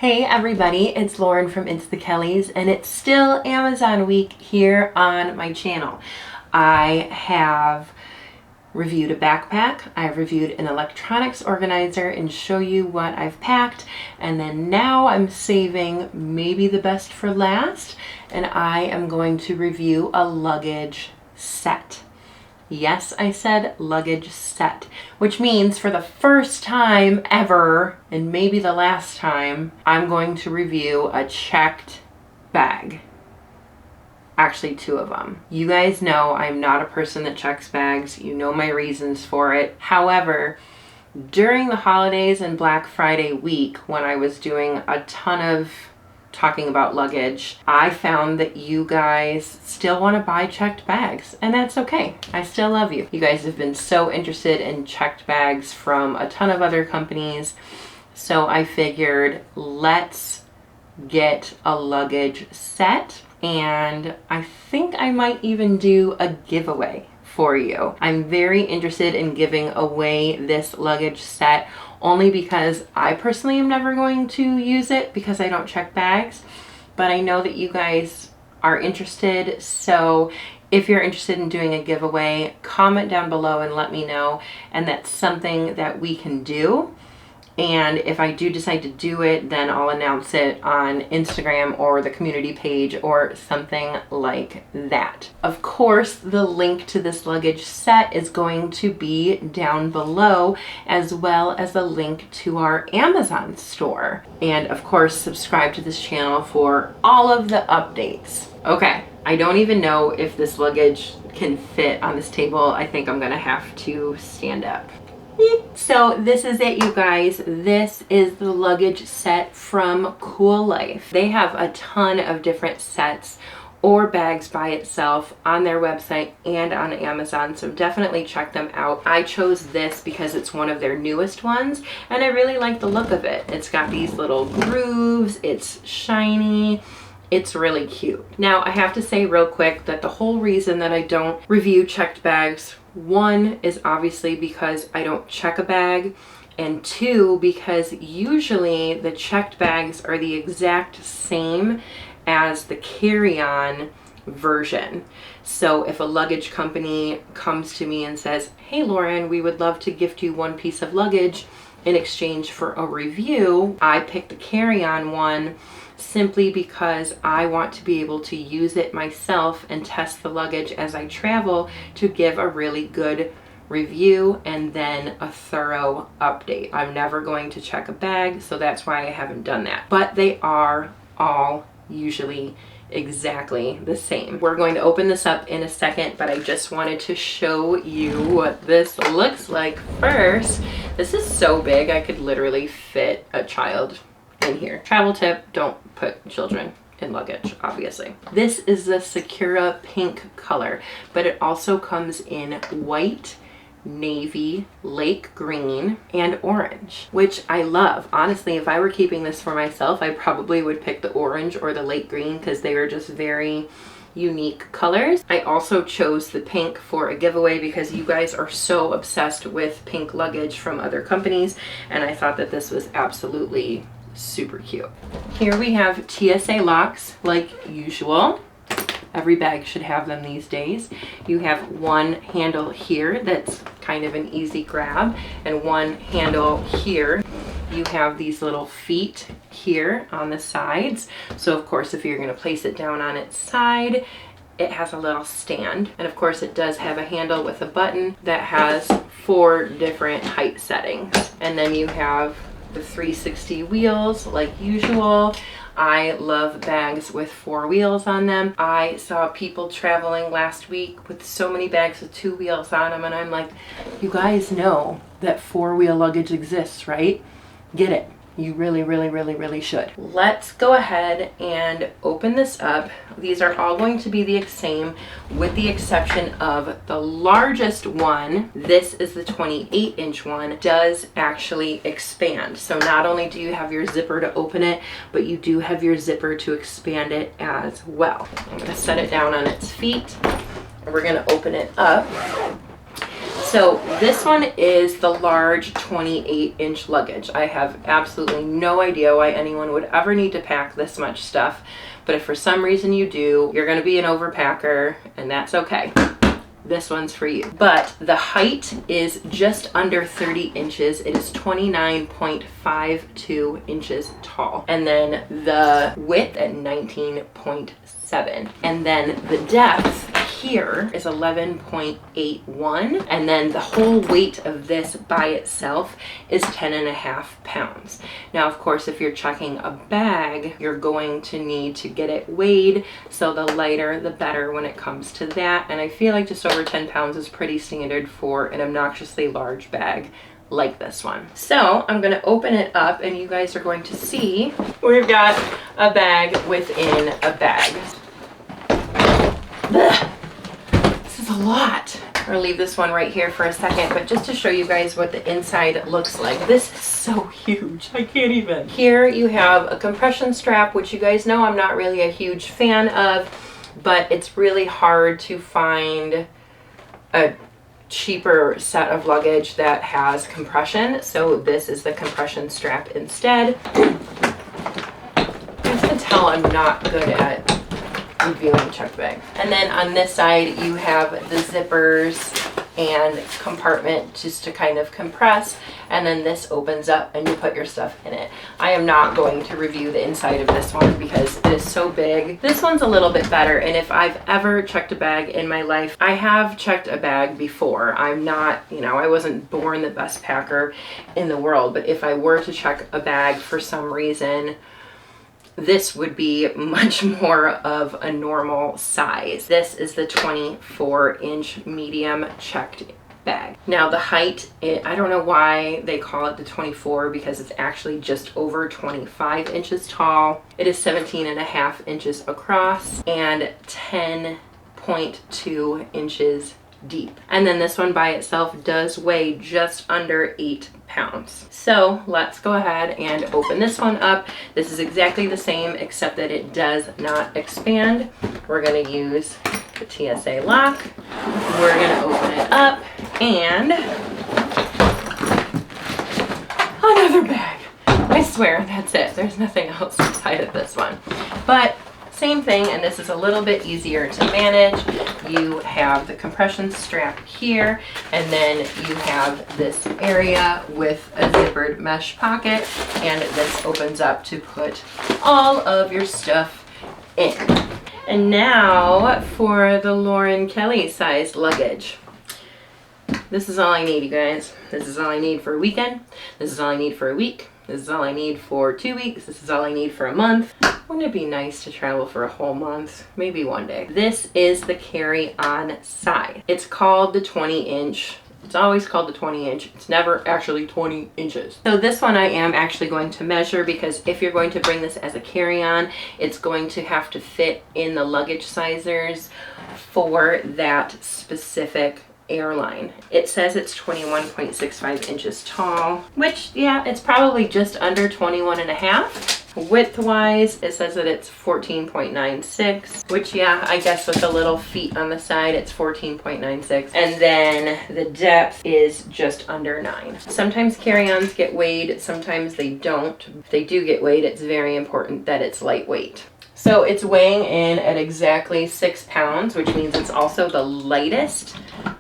Hey everybody, it's Lauren from It's the Kellys, and it's still Amazon week here on my channel. I have reviewed a backpack, I've reviewed an electronics organizer and show you what I've packed, and then now I'm saving maybe the best for last, and I am going to review a luggage set. Yes, I said luggage set, which means for the first time ever, and maybe the last time, I'm going to review a checked bag. Actually, two of them. You guys know I'm not a person that checks bags. You know my reasons for it. However, during the holidays and Black Friday week, when I was doing a ton of talking about luggage, I found that you guys still want to buy checked bags, and that's okay. I still love you. You guys have been so interested in checked bags from a ton of other companies, so I figured let's get a luggage set, and I think I might even do a giveaway for you. I'm very interested in giving away this luggage set only because I personally am never going to use it because I don't check bags, but I know that you guys are interested. So if you're interested in doing a giveaway, comment down below and let me know, and that's something that we can do. And if I do decide to do it, then I'll announce it on Instagram or the community page or something like that. Of course, the link to this luggage set is going to be down below, as well as a link to our Amazon store. And of course, subscribe to this channel for all of the updates. Okay, I don't even know if this luggage can fit on this table. I think I'm gonna have to stand up. So this is it, you guys. This is the luggage set from Cool Life. They have a ton of different sets or bags by itself on their website and on Amazon, so definitely check them out. I chose this because it's one of their newest ones, and I really like the look of it. It's got these little grooves, it's shiny, it's really cute. Now, I have to say real quick that the whole reason that I don't review checked bags, one is obviously because I don't check a bag, and two, because usually the checked bags are the exact same as the carry-on version. So if a luggage company comes to me and says, "Hey Lauren, we would love to gift you one piece of luggage in exchange for a review," I pick the carry-on one simply because I want to be able to use it myself and test the luggage as I travel to give a really good review and then a thorough update. I'm never going to check a bag, so that's why I haven't done that. But they are all usually exactly the same. We're going to open this up in a second, but I just wanted to show you what this looks like first. This is so big, I could literally fit a child in here. Travel tip, don't put children in luggage, obviously. This is the Sakura pink color, but it also comes in white, navy, lake green, and orange, which I love. Honestly, if I were keeping this for myself, I probably would pick the orange or the lake green because they are just very unique colors. I also chose the pink for a giveaway because you guys are so obsessed with pink luggage from other companies, and I thought that this was absolutely super cute. Here we have TSA locks like usual. Every bag should have them these days. You have one handle here that's kind of an easy grab, and one handle here. You have these little feet here on the sides. So of course, if you're going to place it down on its side, it has a little stand. And of course, it does have a handle with a button that has 4 different height settings. And then you have the 360 wheels like usual. I love bags with 4 wheels on them. I saw people traveling last week with so many bags with 2 wheels on them, and I'm like, you guys know that 4-wheel luggage exists, right? Get it. You really should. Let's go ahead and open this up. These are all going to be the same with the exception of the largest one. This is the 28-inch one, does actually expand. So not only do you have your zipper to open it, but you do have your zipper to expand it as well. I'm gonna set it down on its feet and we're gonna open it up. So this one is the large 28-inch luggage. I have absolutely no idea why anyone would ever need to pack this much stuff, but if for some reason you do, you're going to be an overpacker, and that's okay. This one's for you. But the height is just under 30 inches. It is 29.52 inches tall. And then the width at 19.7. And then the depth here is 11.81. And then the whole weight of this by itself is 10.5 pounds. Now, of course, if you're checking a bag, you're going to need to get it weighed. So the lighter, the better when it comes to that. And I feel like just over 10 pounds is pretty standard for an obnoxiously large bag like this one. So I'm going to open it up and you guys are going to see we've got a bag within a bag. Ugh. This is a lot. I'm going to leave this one right here for a second, but just to show you guys what the inside looks like. This is so huge. I can't even. Here you have a compression strap, which you guys know I'm not really a huge fan of, but it's really hard to find a cheaper set of luggage that has compression. So this is the compression strap instead. You can tell I'm not good at reviewing checked bag. And then on this side you have the zippers and compartment just to kind of compress, and then this opens up and you put your stuff in it. I am not going to review the inside of this one because it is so big. This one's a little bit better, and if I've ever checked a bag in my life, I have checked a bag before. I'm not, you know, I wasn't born the best packer in the world, but if I were to check a bag for some reason, this would be much more of a normal size. This is the 24-inch medium checked bag. Now the height, I don't know why they call it the 24 because it's actually just over 25 inches tall. It is 17.5 inches across and 10.2 inches deep. And then this one by itself does weigh just under 8 pounds. So let's go ahead and open this one up. This is exactly the same except that it does not expand. We're going to use the TSA lock. We're going to open it up and another bag. I swear that's it. There's nothing else inside of this one. But same thing, and this is a little bit easier to manage. You have the compression strap here, and then you have this area with a zippered mesh pocket, and this opens up to put all of your stuff in. And now for the Lauren Kelly size luggage. This is all I need, you guys. This is all I need for a weekend. This is all I need for a week. This is all I need for 2 weeks. This is all I need for a month. Wouldn't it be nice to travel for a whole month? Maybe one day. This is the carry-on side. It's called the 20-inch. It's always called the 20-inch. It's never actually 20 inches. So this one I am actually going to measure because if you're going to bring this as a carry-on, it's going to have to fit in the luggage sizers for that specific airline. It says it's 21.65 inches tall, which, yeah, it's probably just under 21.5. Width-wise, it says that it's 14.96, which, yeah, I guess with the little feet on the side, it's 14.96. And then the depth is just under 9. Sometimes carry-ons get weighed, sometimes they don't. If they do get weighed, it's very important that it's lightweight. So it's weighing in at exactly 6 pounds, which means it's also the lightest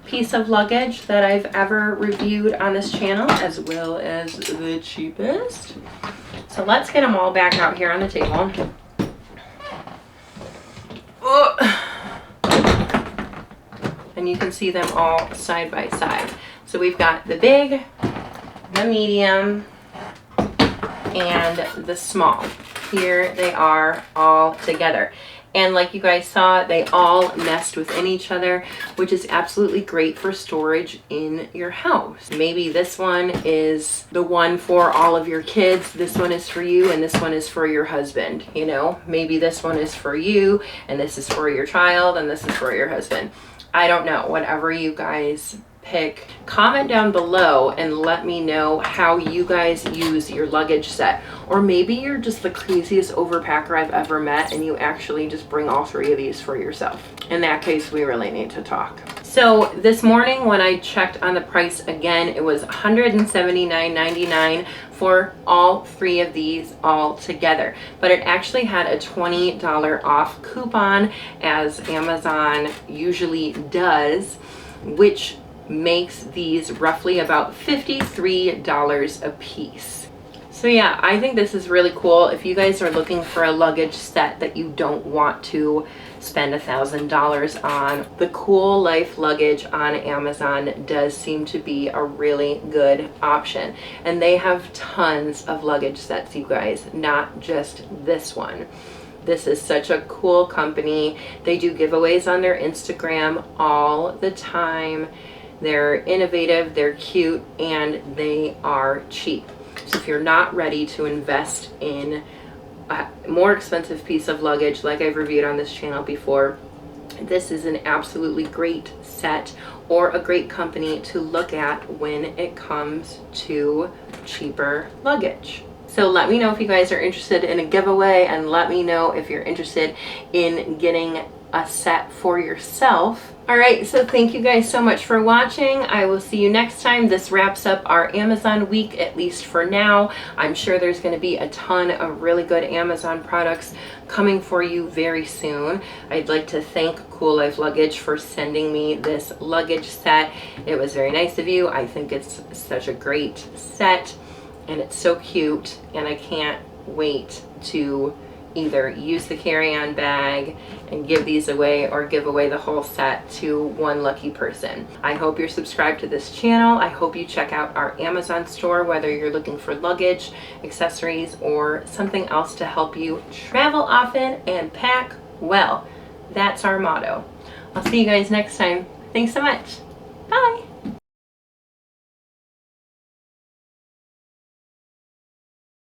piece of luggage that I've ever reviewed on this channel, as well as the cheapest. So let's get them all back out here on the table. And you can see them all side by side. So we've got the big, the medium, and the small. Here they are all together. And like you guys saw, they all nest within each other, which is absolutely great for storage in your house. Maybe this one is the one for all of your kids, this one is for you, and this one is for your husband, you know? Maybe this one is for you, and this is for your child, and this is for your husband. I don't know, whatever you guys pick. Comment down below and let me know how you guys use your luggage set. Or maybe you're just the craziest overpacker I've ever met and you actually just bring all 3 of these for yourself. In that case, we really need to talk. So this morning when I checked on the price again, it was $179.99 for all 3 of these all together. But it actually had a $20 off coupon, as Amazon usually does, which makes these roughly about $53 a piece. So yeah, I think this is really cool. If you guys are looking for a luggage set that you don't want to spend $1,000 on, the Cool Life luggage on Amazon does seem to be a really good option. And they have tons of luggage sets, you guys, not just this one. This is such a cool company. They do giveaways on their Instagram all the time. They're innovative, they're cute, and they are cheap. So if you're not ready to invest in a more expensive piece of luggage like I've reviewed on this channel before, this is an absolutely great set or a great company to look at when it comes to cheaper luggage. So let me know if you guys are interested in a giveaway, and let me know if you're interested in getting a set for yourself. All right, so thank you guys so much for watching. I will see you next time. This wraps up our Amazon week, at least for now. I'm sure there's going to be a ton of really good Amazon products coming for you very soon. I'd like to thank Cool Life Luggage for sending me this luggage set. It was very nice of you. I think it's such a great set, and it's so cute, and I can't wait to either use the carry-on bag and give these away, or give away the whole set to one lucky person. I hope you're subscribed to this channel. I hope you check out our Amazon store, whether you're looking for luggage, accessories, or something else to help you travel often and pack well. That's our motto. I'll see you guys next time. Thanks so much. Bye.